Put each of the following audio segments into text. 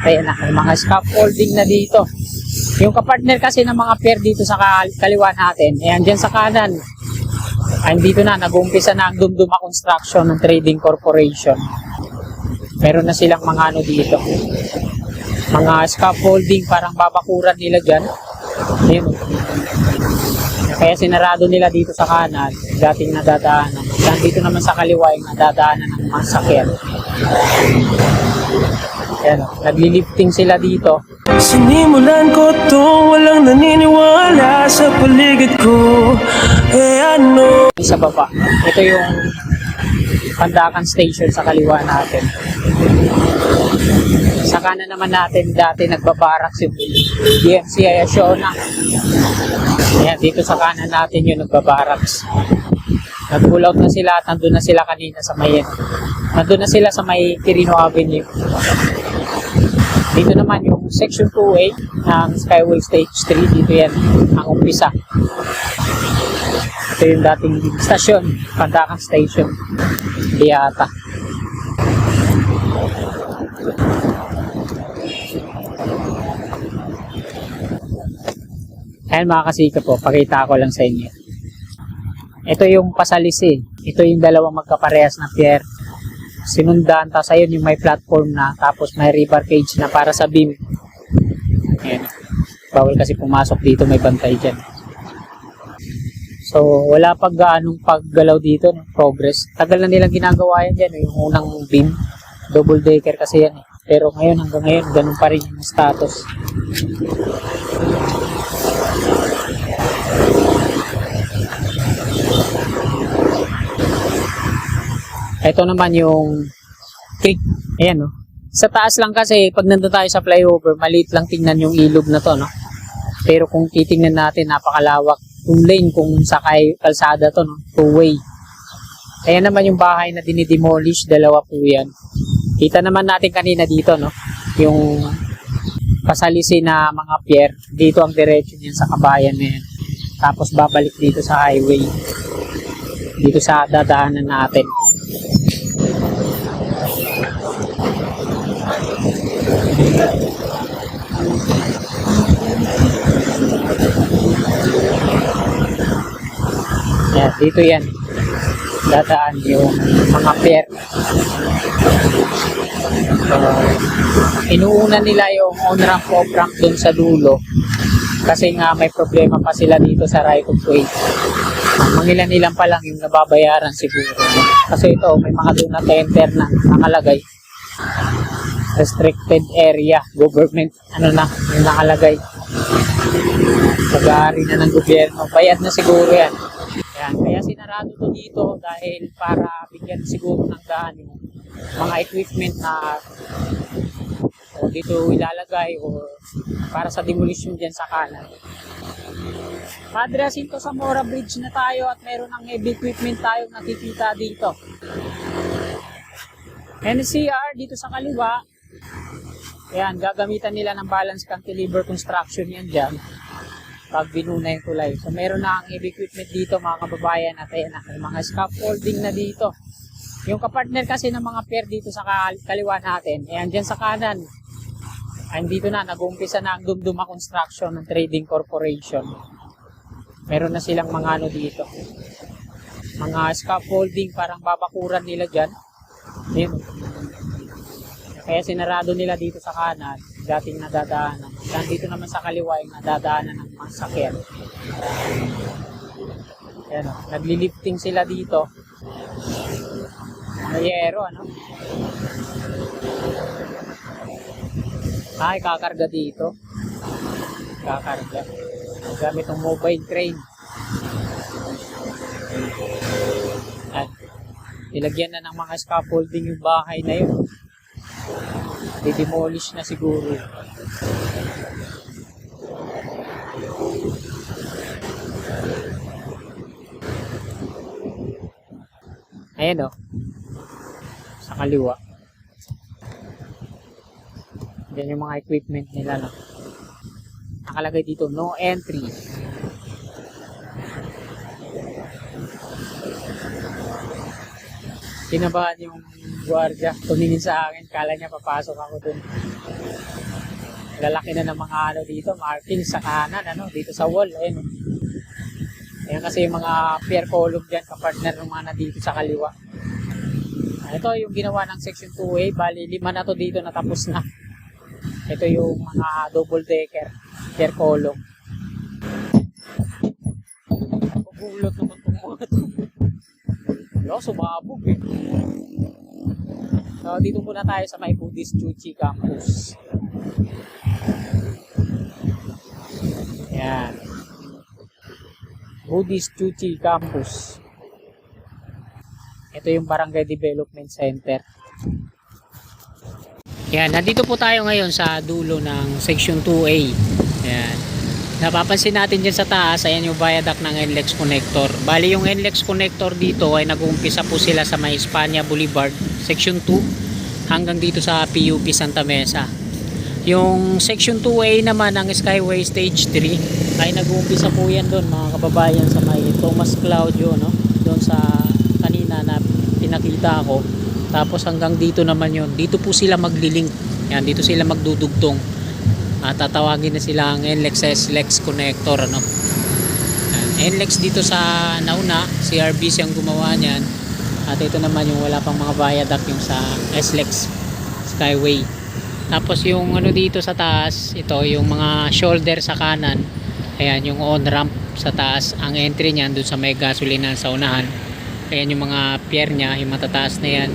Ayan na, may mga scaffolding na dito. Yung kapartner kasi ng mga pier dito sa kaliwa natin, ayan dyan sa kanan. Ayan dito na, nag-uumpisa na ang Dumduma Construction ng Trading Corporation. Meron na silang mga ano dito. Mga scaffolding, parang babakuran nila dyan. Ayan. Kaya sinarado nila dito sa kanan, dating nadadaanan. Dito naman sa kaliwa yung nadadaanan ng mga sakyan. Ayan, nagli-lifting sila dito. Sinimulan ko to, walang naniniwala sa paligid ko. Ano? Sa baba, ito yung Pandakan Station sa kaliwa natin. Sa kanan naman natin, dati nagbabaraks yung DMCI Asiona. Ayan, dito sa kanan natin yung nagbabaraks. Nag-pull out na sila at nandun na sila kanina sa may nandun na sila sa may Quirino Avenue. Dito naman yung Section 2A ng Skyway Stage 3. Dito yan ang umpisa. Ito yung dating stasyon, Pandakan Station, Beata. Ayan mga kasika po, pakita ko lang sa inyo. Ito yung Pasalisi. Ito yung dalawang magkaparehas na pier. Sinundan, tapos ayun yung may platform na, tapos may rebar cage na para sa beam. Ayan. Bawal kasi pumasok dito, may bantay dyan. So, wala pag gaanong paggalaw dito, no? Progress. Tagal na nilang ginagawa yan dyan, yung unang beam. Double decker kasi yan. Pero ngayon, hanggang ngayon, ganun pa rin yung status. Ito naman yung creek. Ayan, no? Sa taas lang kasi, pag nandun tayo sa flyover, maliit lang tingnan yung ilog na to, no? Pero kung titingnan natin, napakalawak. Yung lane kung sakay kalsada to, no? Two-way. Ayan naman yung bahay na dinidemolish, dalawa po yan. Kita naman natin kanina dito, no? Yung Pasalisi na mga pier. Dito ang diretso niyan sa kabayan na yan. Tapos babalik dito sa highway. Dito sa dadaanan natin. Yan, dito yan. Dadaan yung mga pier. Inuuna nila yung on-ramp, off-ramp dun sa dulo. Kasi nga may problema pa sila dito sa right of way. Mangilan-ilan pa lang yung nababayaran siguro. Kasi ito, may mga doon na tender na nakalagay. Restricted area, government, ano na, yung nakalagay. Pag-aari na ng gobyerno. Bayad na siguro yan. Yan. Kaya sinarado to dito dahil para bigyan siguro ng daan yung mga equipment na dito ilalagay o para sa demolition dyan sa kanan. Padre Jacinto Zamora Bridge na tayo at meron ng heavy equipment tayong nakikita dito. NCR dito sa kaliwa. Ayan, gagamitan nila ng balance cantilever construction yan dyan pag binuna yung tulay. So meron na ang heavy equipment dito mga kababayan at ayan na, mga scaffolding na dito. Yung kapartner kasi ng mga pier dito sa kaliwa natin, ayan dyan sa kanan. Ayan dito na, nag-uumpisa na ang Dumduma Construction ng Trading Corporation. Meron na silang mga ano dito. Mga scaffolding, parang babakuran nila dyan. Ayan. Kaya sinarado nila dito sa kanan, dating nadadaanan. Dito naman sa kaliwa yung nadadaanan ng mga sakyan. Ayan o, nagli-lifting sila dito. Mayero, ano? Ay, kakarga dito. Kakarga. Gamit ng mobile crane. At nilagyan na ng mga scaffolding yung bahay na yun. Didemolish na siguro. Ayan o. Sa kaliwa. Yan yung mga equipment nila, no? Nakalagay dito, no entry. Kinabahan yung gwardiya. Tumingin sa akin, kala niya papasok ako dun. lalaki na ng mga ano dito, markings sa kanan, ano, dito sa wall. Ayun. Ayan kasi yung mga pier column dyan, kapartner ng mga nandito sa kaliwa. Ito yung ginawa ng section 2A, bali 5 na to dito natapos na. Ito yung mga double decker pier column. Pagulot naman itong mga to. Wala, sumabog eh. So dito muna tayo sa may Buddhist Chuchi Campus. Ayan. Buddhist Chuchi Campus. Ito yung Barangay Development Center. Yan, nandito po tayo ngayon sa dulo ng Section 2A. Yan. Napapansin natin dyan sa taas, ayan yung viaduct ng NLEX Connector. Bali yung NLEX Connector dito ay nag-uumpisa po sila sa may Espanya Boulevard, Section 2, hanggang dito sa PUP Santa Mesa. Yung Section 2A naman ng Skyway Stage 3 ay nag-uumpisa po yan doon mga kababayan sa may Thomas Claudio, no? Doon sa kanina na pinakita ako. Tapos hanggang dito naman yun. Dito po sila maglilink. Yan, dito sila magdudugtong. At tatawagin na sila ang NLEX SLEX Connector, ano? Yan, NLEX dito sa nauna, CRBC ang gumawa niyan. At ito naman yung wala pang mga viaduct yung sa SLEX Skyway. Tapos yung ano dito sa taas, ito yung mga shoulder sa kanan. Ayan yung on ramp sa taas. Ang entry niyan doon sa may gasolina sa unahan. Ayan yung mga pier niya, yung matataas na yan.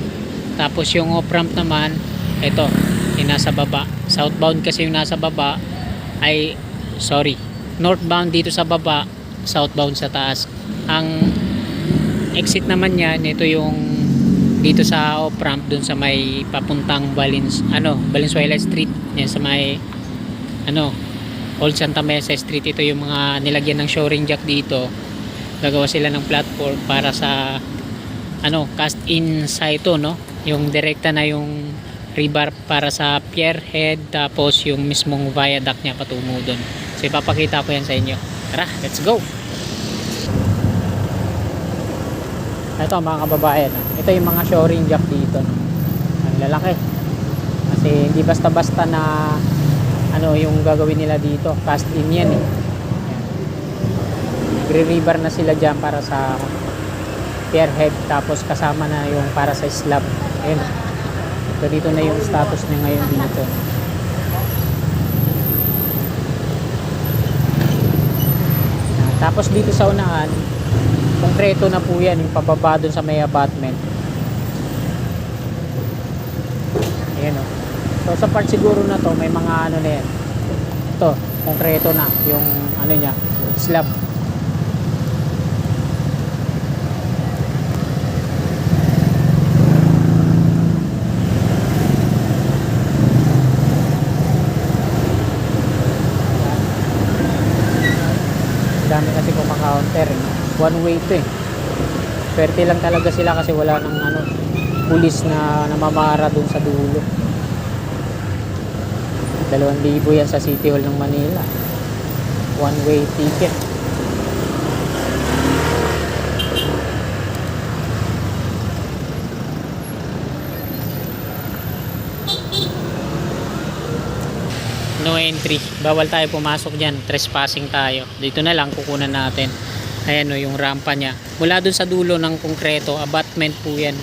Tapos yung off ramp naman, ito, yung nasa baba. Southbound kasi yung nasa baba ay, sorry, northbound dito sa baba, southbound sa taas. Ang exit naman yan, ito yung dito sa off ramp dun sa may papuntang Valenzuela Street, yan sa may Old Santa Mesa Street. Ito yung mga nilagyan ng shoring jack dito. Gagawa sila ng platform para sa cast in situ, no, yung direkta na yung rebar para sa pier head, tapos yung mismong viaduct niya patungo dun. So ipapakita ko yan sa inyo. Tara, let's go. Ito mga kababayan, ito yung mga shoring jack dito, no? Ang lalaki kasi hindi basta-basta na yung gagawin nila dito, cast in yan eh. Nagre-rebar na sila dyan para sa pier head, tapos kasama na yung para sa slab. Ayun, so dito na yung status niya ngayon dito. Tapos dito sa unahan, konkreto na po yan, yung pababa dun sa may abutment. Ayan o. So sa part siguro na to, may mga na yan. Ito, konkreto na yung niya, slab. Dami kasi kumakaunter, one way to eh. Swerte lang talaga sila kasi wala nang pulis na namamara dun sa dulo. 2,000 yan sa City Hall ng Manila, one way ticket. No entry, bawal tayo pumasok dyan, trespassing tayo. Dito na lang kukunan natin. Ayan o, yung rampa nya mula dun sa dulo ng konkreto, abutment po yan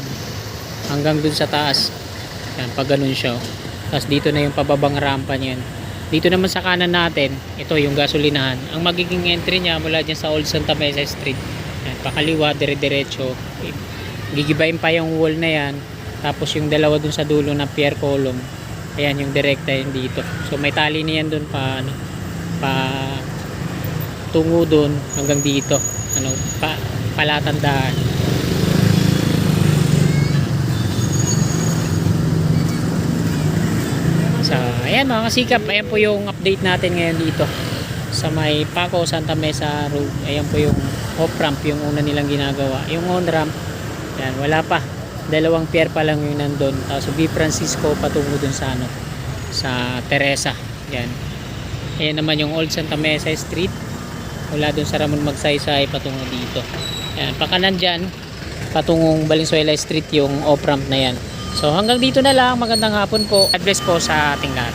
hanggang dun sa taas. Yan, pag ganun siya. Tapos dito na yung pababang rampa niyan. Dito naman sa kanan natin, ito yung gasolinahan. Ang magiging entry nya mula dyan sa Old Santa Mesa Street. Yan, pakaliwa, dire-diretso. Gigibayin pa yung wall na yan. Tapos yung dalawa dun sa dulo ng pier column, ayan yung direkta yun dito. So may tali niyan dun pa tungo dun hanggang dito, palatandaan. So ayan mga kasikap, ayan po yung update natin ngayon dito sa may Paco Santa Mesa Road. Ayan po yung off ramp, yung una nilang ginagawa. Yung on ramp, yan, wala pa, 2 pier pa lang yung nandun. Tapos B. Francisco patungo dun sa sa Teresa. Yan. Ayan naman yung Old Santa Mesa Street, mula dun sa Ramon Magsaysay patungo dito. Yan, pakanan dyan patungong Valenzuela Street yung off ramp na yan. So hanggang dito na lang, magandang hapon po. God bless po sa ating lahat.